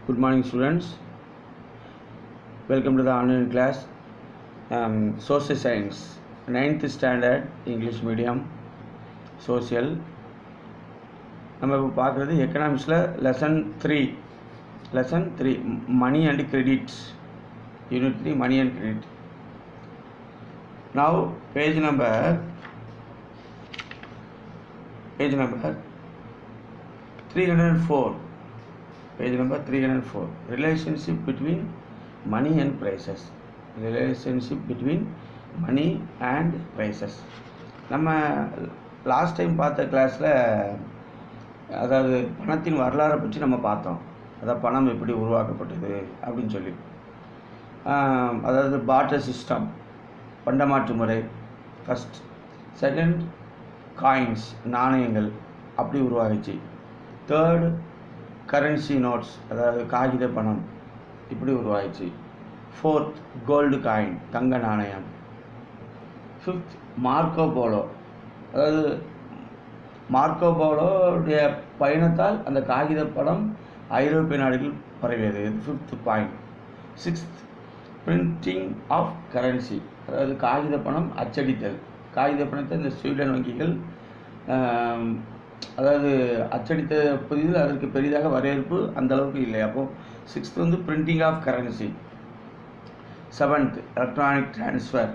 Good morning, students. Welcome to the online class. Social Science, 9th standard English medium, social. நம்ம இப்போ பார்க்குறது எக்கனாமிக்ஸில் lesson three money and credit, unit 3 money and credit. Now page number 304. Page number 304. Relationship between money and prices. Relationship between money and prices. நம்ம last time பார்த்த கிளாஸில் அதாவது பணத்தின் வரலாறை பற்றி நம்ம பார்த்தோம். அதாவது பணம் எப்படி உருவாக்கப்பட்டது அப்படின்னு சொல்லி, அதாவது பார்ட்டர் சிஸ்டம், பண்டமாற்று முறை ஃபஸ்ட், செகண்ட் காயின்ஸ் நாணயங்கள் அப்படி உருவாகிச்சு, தேர்டு கரன்சி நோட்ஸ் அதாவது காகித பணம் இப்படி உருவாகிச்சு, ஃபோர்த் கோல்டு காயின் தங்க நாணயம், ஃபிஃப்த் மார்க்கோ போலோ அதாவது மார்க்கோ போலோடைய பயணத்தால் அந்த காகித பணம் ஐரோப்பிய நாடுகள் பரவியது, fifth point. Sixth printing of currency அதாவது காகித பணம் அச்சடித்தல். காகித பணத்தை இந்த ஸ்வீடன் வங்கிகள் அதாவது அச்சடித்த புதிதில் அதற்கு பெரிதாக வரவேற்பு அந்த அளவுக்கு இல்லை. அப்போது சிக்ஸ்த் வந்து printing of currency. Seventh electronic transfer,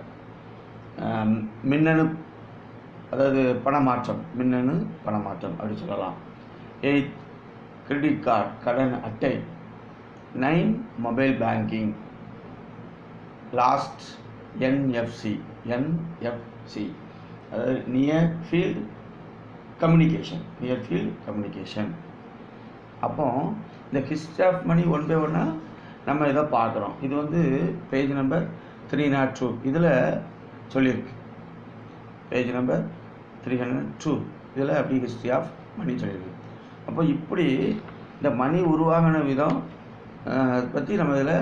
மின்னணு அதாவது பணமாற்றம், மின்னணு பணமாற்றம் அப்படி சொல்லலாம். எயித் கிரெடிட் கார்டு கடன் அட்டை. 9 மொபைல் பேங்கிங். லாஸ்ட் NFC அதாவது நியர் ஃபீல்டு கம்யூனிகேஷன். அப்போ இந்த history of money one by ஒன்னாக நம்ம இதை பார்க்குறோம். இது வந்து பேஜ் நம்பர் 302 இதில் சொல்லியிருக்கு. பேஜ் நம்பர் 302 இதில் அப்படி ஹிஸ்ட்ரி ஆஃப் மணி சொல்லியிருக்கு. அப்போ இப்படி இந்த மணி உருவாகின விதம் பற்றி நம்ம இதில்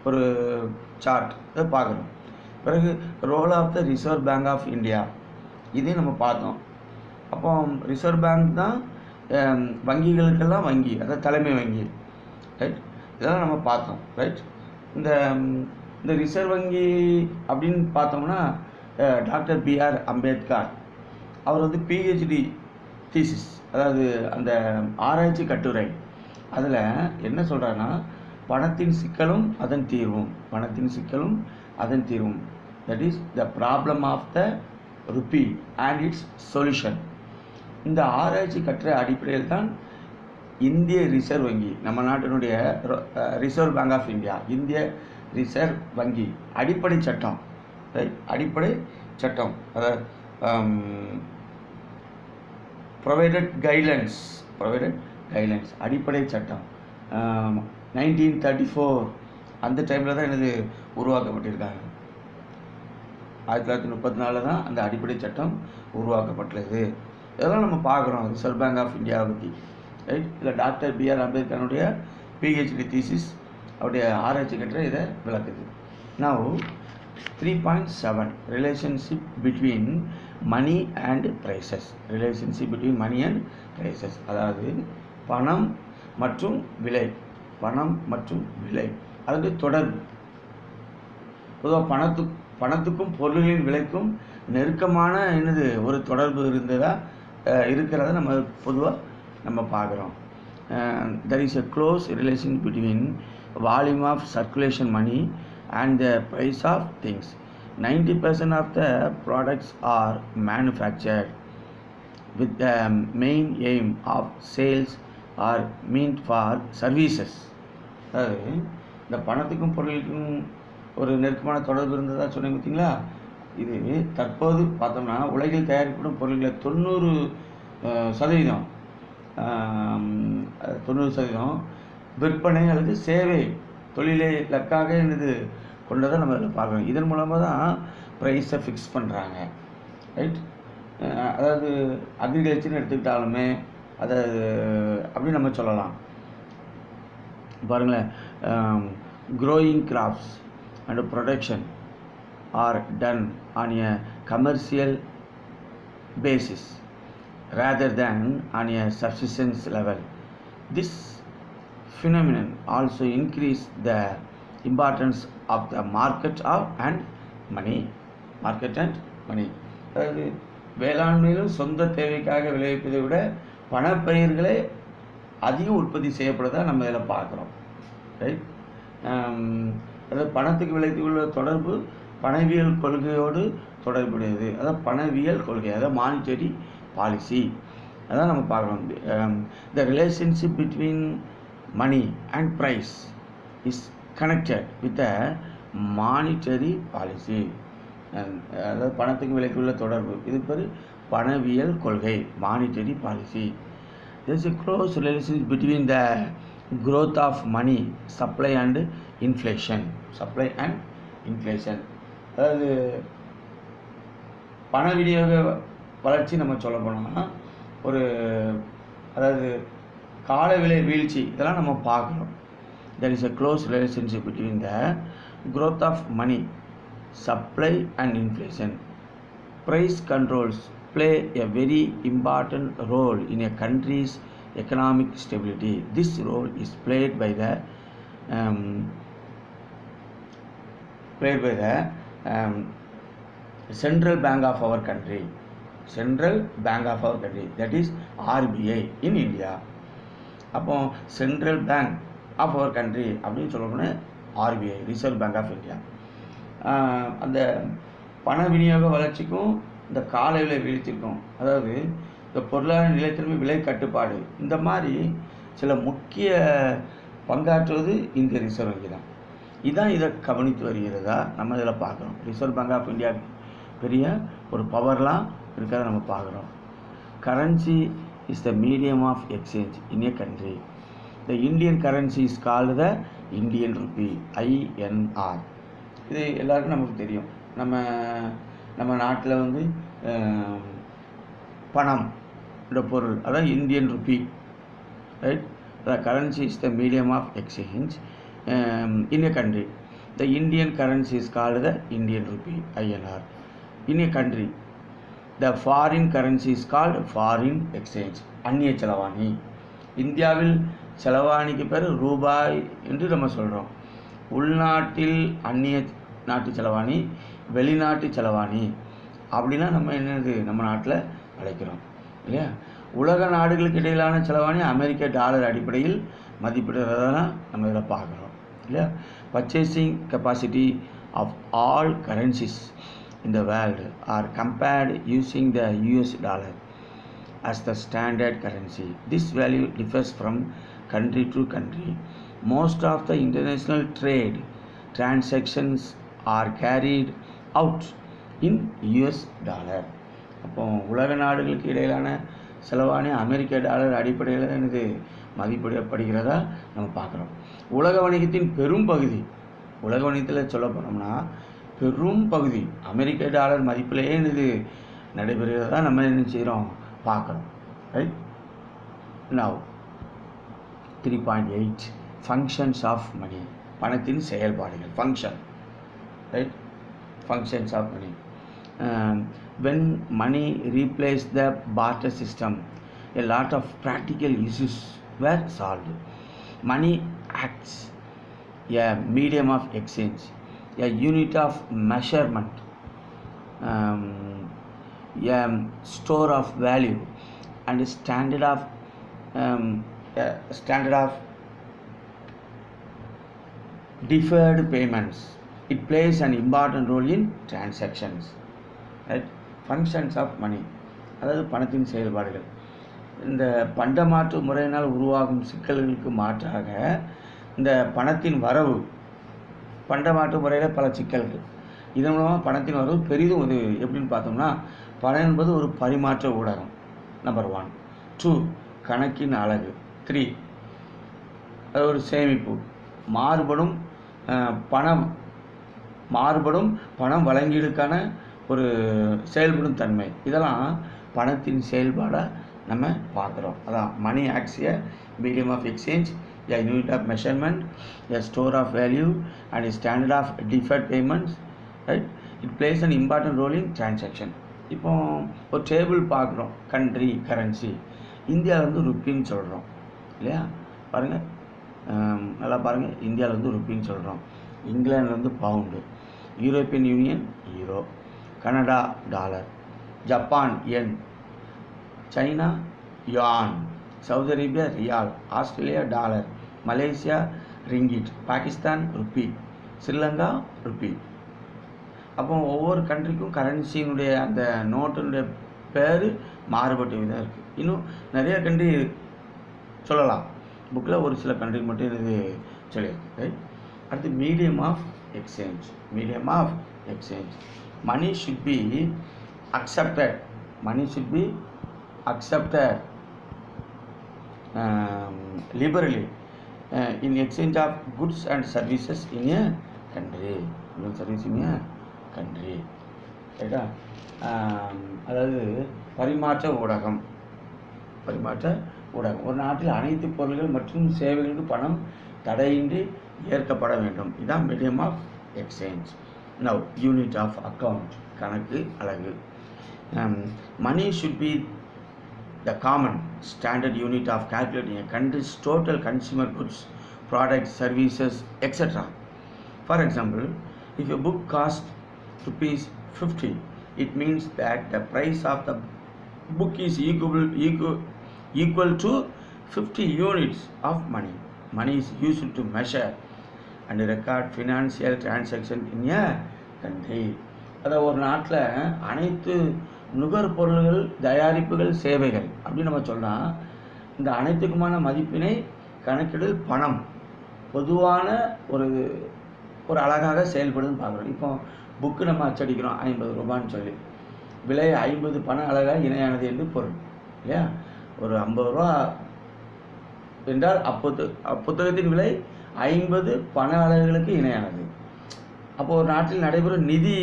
ஒரு சார்ட் இதை பார்க்குறோம். பிறகு role of the Reserve Bank of India இதையும் நம்ம பார்த்தோம். அப்போ ரிசர்வ் பேங்க் தான் வங்கிகளுக்கெல்லாம் வங்கி, அதாவது தலைமை வங்கி, ரைட். இதெல்லாம் நம்ம பார்த்தோம், ரைட். இந்த ரிசர்வ் வங்கி அப்படின்னு பார்த்தோம்னா டாக்டர் B.R. அம்பேத்கர் அவர் வந்து PhD தீசிஸ் அதாவது அந்த ஆராய்ச்சி கட்டுரை அதில் என்ன சொல்கிறாருன்னா, பணத்தின் சிக்கலும் அதன் தீர்வும், that is the problem of the rupee and its solution. இந்த ஆராய்ச்சி கட்டுரை அடிப்படையில் தான் இந்திய ரிசர்வ் வங்கி, நம்ம நாட்டினுடைய ரிசர்வ் பேங்க் ஆஃப் இந்தியா, இந்திய ரிசர்வ் வங்கி அடிப்படை சட்டம், ரைட், அடிப்படை சட்டம் அதாவது ப்ரொவைடட் கைட்லைன்ஸ் அடிப்படை சட்டம் 1934 அந்த டைமில் தான் எனது உருவாக்கப்பட்டிருக்காங்க. 1934 தான் அந்த அடிப்படை சட்டம் உருவாக்கப்பட்டுள்ளது. இதெல்லாம் நம்ம பார்க்குறோம் ரிசர்வ் பேங்க் ஆஃப் இந்தியாவை பற்றி, ரைட். இதில் டாக்டர் B.R. அம்பேத்கருடைய PhD தீசிஸ் அவருடைய ஆராய்ச்சி கட்டுரை இதை விளக்குது. Now 3.7 relationship between money and prices. அதாவது பணம் மற்றும் விலை, அதனுடைய தொடர்பு. பொதுவாக பணத்துக்கும் பொருள்களின் விலைக்கும் நெருக்கமான ஒரு தொடர்பு இருக்கிறத நம்ம பொதுவாக நம்ம பார்க்குறோம். there is a close relation between volume of circulation money and the price of things. 90% of the products are manufactured with the main aim of sales or meant for services. அதாவது இந்த பணத்துக்கும் பொருளுக்கும் ஒரு நெருக்கமான தொடர்பு இருந்ததா சொன்னீங்க பார்த்தீங்களா. இது தற்போது பார்த்தோம்னா உலகில் தயாரிக்கப்படும் பொருட்களில் 90% விற்பனை அல்லது சேவை தொழிலை இலக்காக கொண்டதை நம்ம இதில் பார்க்கணும். இதன் மூலமாக தான் ப்ரைஸை ஃபிக்ஸ் பண்ணுறாங்க, ரைட். அதாவது அக்ரிகல்ச்சர்னு எடுத்துக்கிட்டாலுமே அதை அப்படி நம்ம சொல்லலாம். பாருங்களேன், growing crops and production are done on a commercial basis rather than on a subsistence level. This phenomenon also increase the importance of the market and money. அதாவது வேளாண்மையிலும் சொந்த தேவைக்காக விளைவிப்பதை விட பணப்பயிர்களே அதிக உற்பத்தி செய்யப்படுறதா நம்ம இதில் பார்க்குறோம். ரைட். அதாவது பணத்துக்கு விளைவித்துள்ள தொடர்பு பணவியல் கொள்கையோடு தொடர்புடையது. அதாவது பணவியல் கொள்கை, அதாவது மானிட்டரி பாலிசி, அதான் நம்ம பார்க்குறோம். The relationship between money and price is connected with the monetary policy. அதாவது பணத்துக்கு விலைக்குள்ள தொடர்பு, இது பேர் பணவியல் கொள்கை, monetary policy. there is a close relationship between the growth of money supply and inflation. அதாவது பண விநியோக வளர்ச்சி நம்ம சொல்ல போனோம்னா அதாவது கால விலை வீழ்ச்சி, இதெல்லாம் நம்ம பார்க்குறோம். there is a close relationship between the growth of money supply and inflation. Price controls play a very important role in a country's economic stability. This role is played by the Central Bank of our country, that is RBI in India. அப்போ central bank of our country அப்படின்னு சொல்லணும்னா RBI, Reserve Bank of India. அந்த பண விநியோக வளர்ச்சிக்கும் இந்த கால விலை வீழ்ச்சிக்கும், அதாவது இந்த பொருளாதார நிலைத்தன்மை, விலை கட்டுப்பாடு, இந்த மாதிரி சில முக்கிய பங்காற்றுவது இந்திய ரிசர்வ் வங்கி தான். இதான் இதை கவனித்து வருகிறதா நம்ம இதில் பார்க்குறோம். ரிசர்வ் பேங்க் ஆஃப் இந்தியா பெரிய ஒரு பவர்லாம் இருக்கிறத நம்ம பார்க்குறோம். Currency is the medium of exchange in a country. The Indian currency is called the Indian rupee, INR. இது எல்லாருக்கும் நமக்கு தெரியும். நம்ம நாட்டில் வந்து பணம் பொருள், அதான் Indian rupee. Right. The currency is the medium of exchange in a country. The Indian currency is called the Indian rupee, INR. In a country, the foreign currency is called foreign exchange, அந்நிய செலவாணி. இந்தியாவில் செலவாணிக்கு பேர் ரூபாய் என்று நம்ம சொல்கிறோம். உள்நாட்டில் அந்நிய நாட்டு செலவாணி, வெளிநாட்டு செலவாணி அப்படின்னா நம்ம என்னது நம்ம நாட்டில் அழைக்கிறோம் இல்லையா. உலக நாடுகளுக்கு இடையிலான செலவாணி அமெரிக்க டாலர் அடிப்படையில் மதிப்பிடுறதான் நம்ம இதில் பார்க்குறோம் இல்லையா. Purchasing capacity of all currencies in the world are compared using the US dollar as the standard currency. This value differs from country to country. Most of the international trade transactions are carried out in US dollar. அப்போ உலக நாடுகளுக்கு இடையிலான செலவாணி அமெரிக்க dollar அடிப்படையில் தான் இது மதிப்பிடப்படுகிறதா நம்ம பார்க்குறோம். உலக வணிகத்தின் பெரும் பகுதி, உலக வணிகத்தில் சொல்ல போனோம்னா பெரும் பகுதி அமெரிக்க டாலர் மதிப்பிலேயே இது நடைபெறுகிறதா நம்ம என்ன செய்கிறோம் பார்க்குறோம். Right. Now 3.8 functions of money, பணத்தின் செயல்பாடுகள், function. Right. Functions of money. When money replaced the barter system, a lot of practical issues were solved. Money acts a medium of exchange, a unit of measurement, a store of value, and a standard of deferred payments. It plays an important role in transactions. Right. Functions of money, அதாவது பணத்தின் செயல்பாடுகள். இந்த பண்டமாற்று முறையினால் உருவாகும் சிக்கல்களுக்கு மாற்றாக இந்த பணத்தின் வரவு, பண்டமாற்று முறையில் பல சிக்கல்கள், இதன் மூலமாக பணத்தின் வரவு பெரிதும் உதவி. எப்படின்னு பார்த்தோம்னா, பணம் என்பது ஒரு பரிமாற்ற ஊடகம், நம்பர் 1. 2 கணக்கின் அலகு. 3 அது ஒரு சேமிப்பு. மாறுபடும் பணம் வழங்கீடுக்கான ஒரு செயல்படும் தன்மை. இதெல்லாம் பணத்தின் செயல்பாடாக நம்ம பார்க்குறோம். அதான் money acts a medium of exchange, a unit of measurement, a store of value and standard of deferred payments. Right. It plays an important role in transaction. இப்போ ஒரு டேபிள் பார்க்குறோம், கண்ட்ரி கரன்சி. இந்தியாவில் வந்து ருப்பின்னு சொல்கிறோம் இல்லையா. பாருங்கள், நல்லா பாருங்கள், இந்தியாவில் வந்து ருப்பின்னு சொல்கிறோம், இங்கிலாண்டில் வந்து pound, European union euro, Canada dollar, Japan yen, China yuan, Saudi Arabia riyal, Australia dollar, Malaysia ringgit, Pakistan rupee, Sri Lanka rupee. அப்போ ஒவ்வொரு கண்ட்ரிக்கும் கரன்சியினுடைய அந்த நோட்டினுடைய பேர் மாறுபட்ட விதம் இருக்குது. இன்னும் நிறைய கண்ட்ரி சொல்லலாம், புக்கில் ஒரு சில கண்ட்ரி மட்டும் இது சொல்லியிருக்கு. அடுத்து medium of exchange. Medium of exchange, money should be accepted, money should be accepted liberally in exchange of goods and services in a country. Service in a country. ரைட்டா? அதாவது பரிமாற்ற ஊடகம். பரிமாற்ற ஊடகம், ஒரு நாட்டில் அனைத்து பொருள்கள் மற்றும் சேவைகளுக்கு பணம் தடையின்றி ஏற்கப்பட வேண்டும். இதுதான் medium of exchange. Now unit of account, கணக்கு அலகு. Money should be the common standard unit of calculating a country's total consumer goods, products, services, etc. For example, if a book costs ₹50, it means that the price of the book is equal to 50 units of money. Money is used to measure and record financial transaction in a country. அதாவது ஒரு நாட்டில் அனைத்து நுகர்பொருள்கள், தயாரிப்புகள், சேவைகள் அப்படின்னு நம்ம சொன்னால், இந்த அனைத்துக்குமான மதிப்பினை கணக்கிடல் பணம் பொதுவான ஒரு அழகாக செயல்படுதுன்னு பார்க்குறோம். இப்போ புக்கு நம்ம அச்சடிக்கிறோம் ₹50 சொல்லி, விலை 50 பண அழகாக இணையானது என்று பொருள் இல்லையா? ஒரு ₹50 என்றால் புத்தகத்தின் விலை 50 பண அலகுகளுக்கு இணையானது. அப்போது ஒரு நாட்டில் நடைபெறும் நிதி,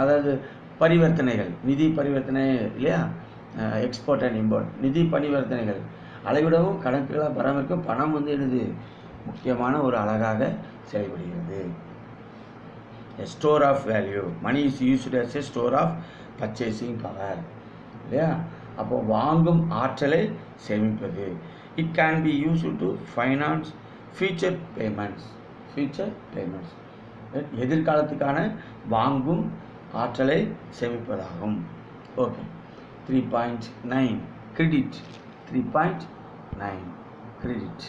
அதாவது பரிவர்த்தனைகள், நிதி பரிவர்த்தனை இல்லையா, எக்ஸ்போர்ட் அண்ட் இம்போர்ட், நிதி பரிவர்த்தனைகள் அளவிடவும் கணக்குகளாக பராமரிக்கும் பணம் வந்து எனது முக்கியமான ஒரு அழகாக செயல்படுகிறது. Store of value, money is used as a store of purchasing power இல்லையா? அப்போ வாங்கும் ஆற்றலை சேமிப்பது. It can be used to finance future payments. Future payments எதிர்காலத்துக்கான வாங்கும் ஆற்றலை சேமிப்பதாகும். ஓகே. 3.9 கிரெடிட். 3.9 கிரெடிட்.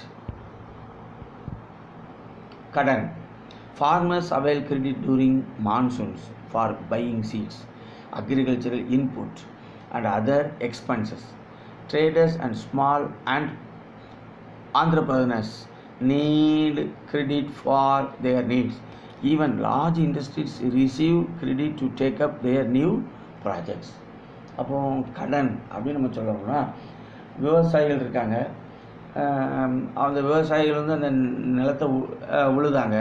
கடன். Farmers avail credit during monsoons for buying seeds, agricultural input and other expenses. Traders and small and entrepreneurs need credit for their needs. Even large industries receive credit to take up their new projects. அப்போ கடன் அப்படின்னு நம்ம சொல்லணும்னா, விவசாயிகள் இருக்காங்க, அந்த விவசாயிகள் வந்து அந்த நிலத்தை உழுதாங்க,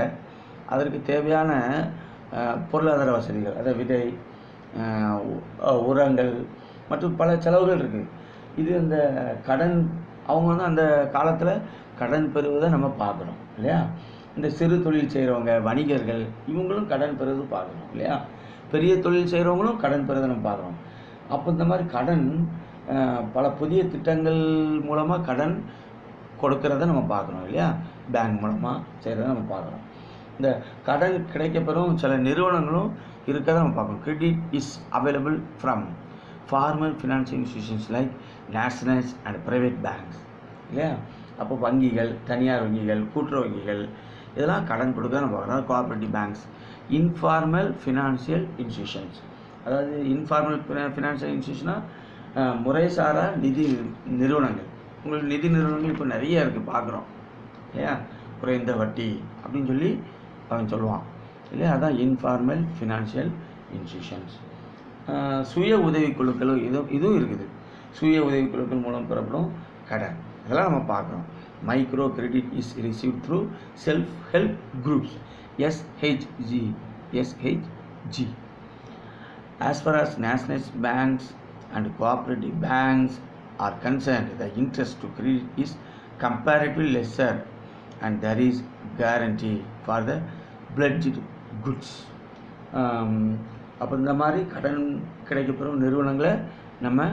அதற்கு தேவையான பொருளாதார வசதிகள், அதாவது விதை, உரங்கள் மற்றும் பல செலவுகள் இருக்குது. இது இந்த கடன், அவங்க வந்து அந்த காலத்தில் கடன் பெறுவதை நம்ம பார்க்குறோம் இல்லையா? இந்த சிறு தொழில் செய்கிறவங்க, வணிகர்கள், இவங்களும் கடன் பெறுவது பார்க்குறோம் இல்லையா? பெரிய தொழில் செய்கிறவங்களும் கடன் பெறுவதை நம்ம பார்க்குறோம். அப்போ இந்த மாதிரி கடன் பல புதிய திட்டங்கள் மூலமாக கடன் கொடுக்கறத நம்ம பார்க்குறோம் இல்லையா? பேங்க் மூலமாக செய்கிறத நம்ம பார்க்குறோம். இந்த கடன் கிடைக்கப்பெறும் சில நிறுவனங்களும் இருக்கிறத நம்ம பார்க்கணும். Credit is available from formal financial institutions like nationals and private banks இல்லையா? அப்போ வங்கிகள், தனியார் வங்கிகள், கூட்டுறவு வங்கிகள், இதெல்லாம் கடன் கொடுக்க நம்ம பார்க்குறோம். Cooperative banks. Informal financial institutions, அதாவது இன்ஃபார்மல் ஃபினான்சியல் இன்ஸ்டிடியூஷனாக முறைசாரா நிதி நிறுவனங்கள். உங்களுக்கு நிதி நிறுவனங்கள் இப்போ நிறைய இருக்குது, பார்க்குறோம் இல்லையா? குறைந்த வட்டி அப்படின்னு சொல்லி அவன் சொல்லுவான் இல்லையா? அதான் இன்ஃபார்மல் ஃபினான்ஷியல் இன்ஸ்டிடியூஷன்ஸ். சுய உதவிக்குழுக்களும் இதுவும் இருக்குது. சுய உதவிக்குழுக்கள் மூலம் பெறப்படும் கடன், இதெல்லாம் நம்ம பார்க்குறோம். Micro credit is received through self help groups, SHG. As far as nationalist banks and cooperative banks are concerned, the interest to credit is comparatively lesser and there is guarantee for the pledged goods. அப்போ இந்த மாதிரி கடன் கிடைக்கப்பெறும் நிறுவனங்களை நம்ம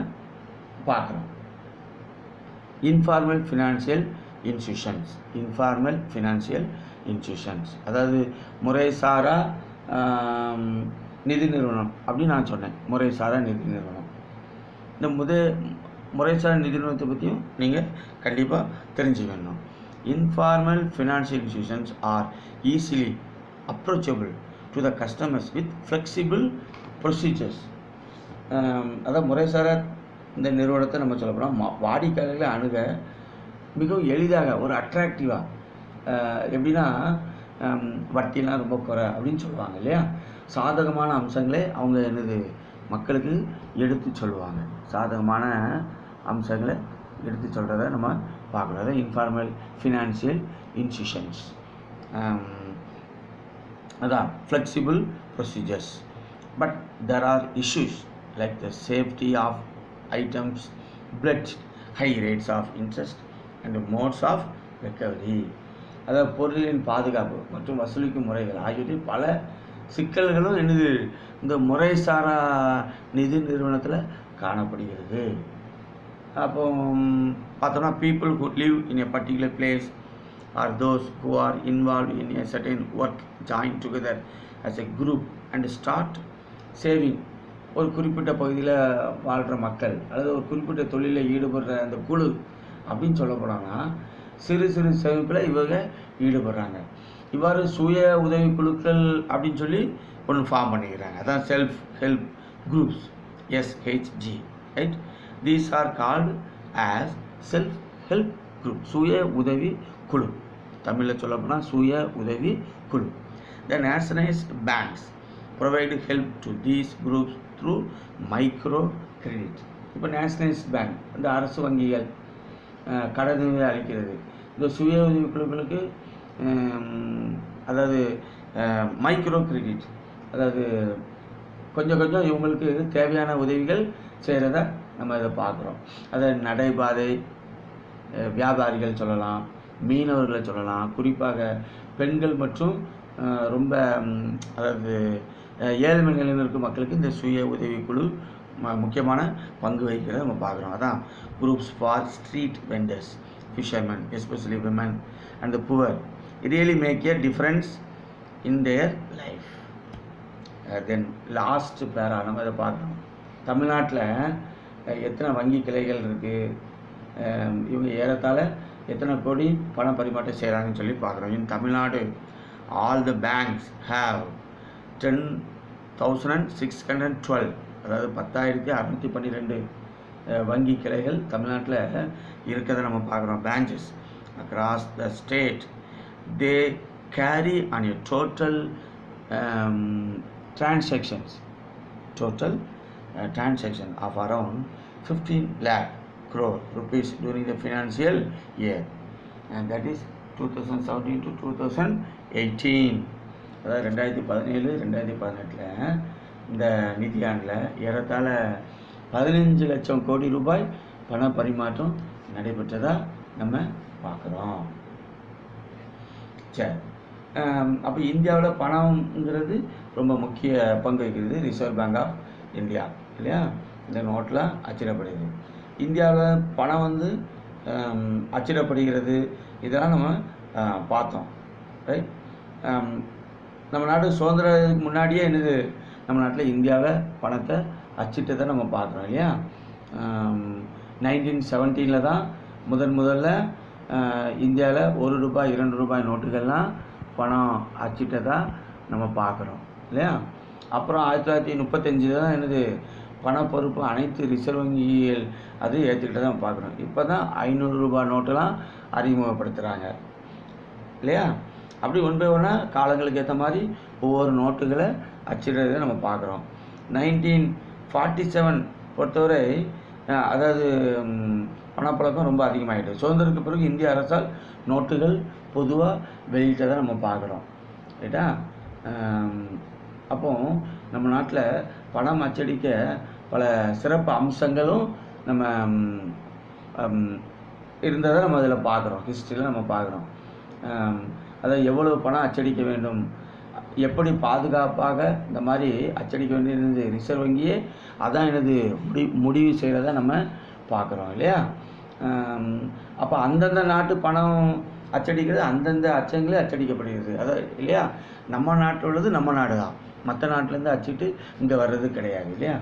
பார்க்குறோம். Informal financial institutions, informal financial institutions, அதாவது முறைசாரா நிதி நிறுவனம் அப்படின்னு நான் சொன்னேன். முறைசாரா நிதி நிறுவனம். இந்த முறைசாரா நிதி நிறுவனத்தை பற்றியும் நீங்கள் கண்டிப்பாக தெரிஞ்சுக்கணும். Informal financial institutions R easily approachable to the customers with flexible procedures. அதாவது முறைசாரா இந்த நிறுவனத்தை நம்ம சொல்ல போனால் வாடிக்கையாளர்களை அணுக மிகவும் எளிதாக, ஒரு அட்ராக்டிவாக, எப்படின்னா வட்டிலாம் ரொம்ப குறை அப்படின்னு சொல்லுவாங்க இல்லையா, சாதகமான அம்சங்களே அவங்க என்னது மக்களுக்கு எடுத்து சொல்லுவாங்க. சாதகமான அம்சங்களை எடுத்து சொல்கிறத நம்ம பார்க்குறோம். அதாவது இன்ஃபார்மல் ஃபினான்ஷியல் இன்ஸ்டியூஷன்ஸ், அதான் flexible procedures. But there are issues like the safety of items, pledged, high rates of interest and modes of recovery. அதாவது பொருளின் பாதுகாப்பு மற்றும் வசூலிக்கும் முறைகள் ஆகியவற்றில் பல சிக்கல்களும் என்னது இந்த முறைசாரா நிதி நிறுவனத்தில் காணப்படுகிறது. அப்போ பார்த்தோம்னா people who live in a particular place or those who are involved in a certain work join together as a group and start saving. ஒரு குறிப்பிட்ட பகுதியில் வாழ்கிற மக்கள் அல்லது ஒரு குறிப்பிட்ட தொழிலில் ஈடுபடுற அந்த குழு அப்படின்னு சொல்ல போனாங்கன்னா சிறு சிறு சேமிப்பில் இவங்க ஈடுபடுறாங்க. இவ்வாறு சுய உதவி குழுக்கள் அப்படின்னு சொல்லி ஒன்று ஃபார்ம் பண்ணிக்கிறாங்க. அதான் self help groups, SHG, right. These are called as self help group, சுய உதவி குழு. தமிழில் சொல்ல போனால் சுய உதவி குழு. The nationalised banks provide help to these groups through micro credit. இப்போ நேஷனலைஸ்ட் பேங்க், இந்த அரசு வங்கிகள் கடனுதவி அளிக்கிறது. இந்த சுய உதவி குழுக்களுக்கு அதாவது மைக்ரோ கிரெடிட், அதாவது கொஞ்சம் கொஞ்சம் இவங்களுக்கு தேவையான உதவிகள் செய்கிறத நம்ம இதை பார்க்குறோம். அதை நடைபாதை வியாபாரிகள் சொல்லலாம், மீனவர்களை சொல்லலாம், குறிப்பாக பெண்கள் மற்றும் ரொம்ப அதாவது ஏழ்மை நிலையில் இருக்கும் மக்களுக்கு இந்த சுய உதவிக்குழு முக்கியமான பங்கு வகிக்கிறத நம்ம பார்க்குறோம். அதான் groups for street vendors, fishermen, especially women and the poor, really make a difference in their life. Then last para நம்ம இதை பார்க்குறோம். தமிழ்நாட்டில் எத்தனை வங்கி கிளைகள் இருக்குது, இவங்க ஏறத்தாழ எத்தனை கோடி பண பரிமாற்றம் செய்கிறாங்கன்னு சொல்லி பார்க்குறோம். இன் Tamil Nadu all the banks have 10,612, அதாவது 10,612 வங்கி கிளைகள் தமிழ்நாட்டில் இருக்கிறத நம்ம பார்க்குறோம். branches across the state. They carry on a total transaction of around 15 lakh crore rupees during the financial year, and that is 2017 to 2018. அதாவது 2017-2018 இந்த நிதியாண்டில் ஏறத்தாழ 15 லட்சம் கோடி ரூபாய் பண பரிமாற்றம் நடைபெற்றதாக நம்ம பார்க்குறோம். சரி, அப்போ இந்தியாவில் பணம்ங்கிறது ரொம்ப முக்கிய பங்கு வகிக்கிறது. ரிசர்வ் பேங்க் ஆஃப் இந்தியா இல்லையா, இந்த நோட்டில் அச்சிடப்படுகிறது. இந்தியாவில் பணம் வந்து அச்சிடப்படுகிறது, இதெல்லாம் நம்ம பார்த்தோம். ரைட். நம்ம நாடு சுதந்திரத்துக்கு முன்னாடியே என்னது, நம்ம நாட்டில் இந்தியாவில் பணத்தை அச்சிட்டதை நம்ம பார்க்குறோம் இல்லையா. 1917 தான் முதல்ல இந்தியாவில் 1 ரூபாய் 2 ரூபாய் நோட்டுகள்லாம் பணம் அச்சிட்டதாக நம்ம பார்க்குறோம் இல்லையா. அப்புறம் 1935 தான் என்னது பண பொறுப்பு அனைத்து ரிசர்வ் வங்கிகள் அது ஏற்றுக்கிட்டு தான் பார்க்குறோம். இப்போ தான் 500 ரூபாய் நோட்டெல்லாம் அறிமுகப்படுத்துகிறாங்க இல்லையா. அப்படி ஒன் பை ஒன்னாக காலங்களுக்கு ஏற்ற மாதிரி ஒவ்வொரு நோட்டுகளை அச்சிடுறதை நம்ம பார்க்குறோம். 1947 பொறுத்தவரை அதாவது பணப்பழக்கம் ரொம்ப அதிகமாகிட்டு சுதந்திரத்துக்கு பிறகு இந்திய அரசால் நோட்டுகள் பொதுவாக வெளியிட்டதை நம்ம பார்க்குறோம் ரைட்டா. அப்போ நம்ம நாட்டில் பணம் அச்சடிக்க பல சிறப்பு அம்சங்களும் நம்ம இருந்ததை நம்ம அதில் பார்க்குறோம், ஹிஸ்ட்ரியில் நம்ம பார்க்குறோம். அதை எவ்வளவு பணம் அச்சடிக்க வேண்டும், எப்படி பாதுகாப்பாக இந்த மாதிரி அச்சடிக்க வேண்டியது ரிசர்வ் வங்கியே அதான் எனது முடிவு செய்கிறத நம்ம பார்க்குறோம் இல்லையா. அப்போ அந்தந்த நாட்டு பணம் அச்சடிக்கிறது அந்தந்த அச்சங்களே அச்சடிக்கப்படுகிறது. அதான் இல்லையா? நம்ம நாட்டில் உள்ளது நம்ம நாடு தான், மற்ற நாட்டிலேருந்து அச்சிட்டு இங்கே வர்றது கிடையாது இல்லையா?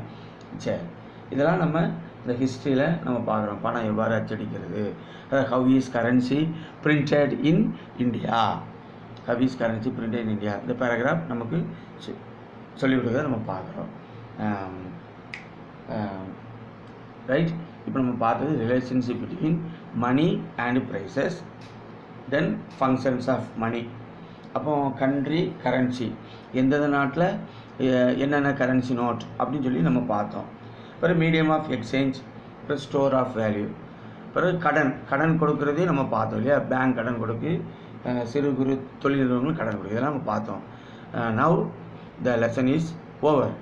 சரி, இதெல்லாம் நம்ம இந்த ஹிஸ்ட்ரியில் நம்ம பார்க்குறோம். பணம் எவ்வாறு அச்சடிக்கிறது, அதாவது how is currency printed in India, how is currency printed in India. இந்த பேராகிராஃப் நமக்கு சொல்லிவிடுறத நம்ம பார்க்குறோம். ரைட். இப்போ நம்ம பார்த்தது relationship between money and prices, then functions of money. அப்போ கண்ட்ரி கரன்சி, எந்தெந்த நாட்டில் என்னென்ன கரன்சி நோட் அப்படின்னு சொல்லி நம்ம பார்த்தோம். பிறகு மீடியம் ஆஃப் எக்ஸ்சேஞ்ச், பிறகு ஸ்டோர் ஆஃப் வேல்யூ, பிறகு கடன் கொடுக்குறதே நம்ம பார்த்தோம் இல்லையா? பேங்க் கடன் கொடுக்கு, சிறு குறு தொழில் நிறுவனங்கள் கடன் கொடுக்கு, இதெல்லாம் நம்ம பார்த்தோம். Now the lesson is over.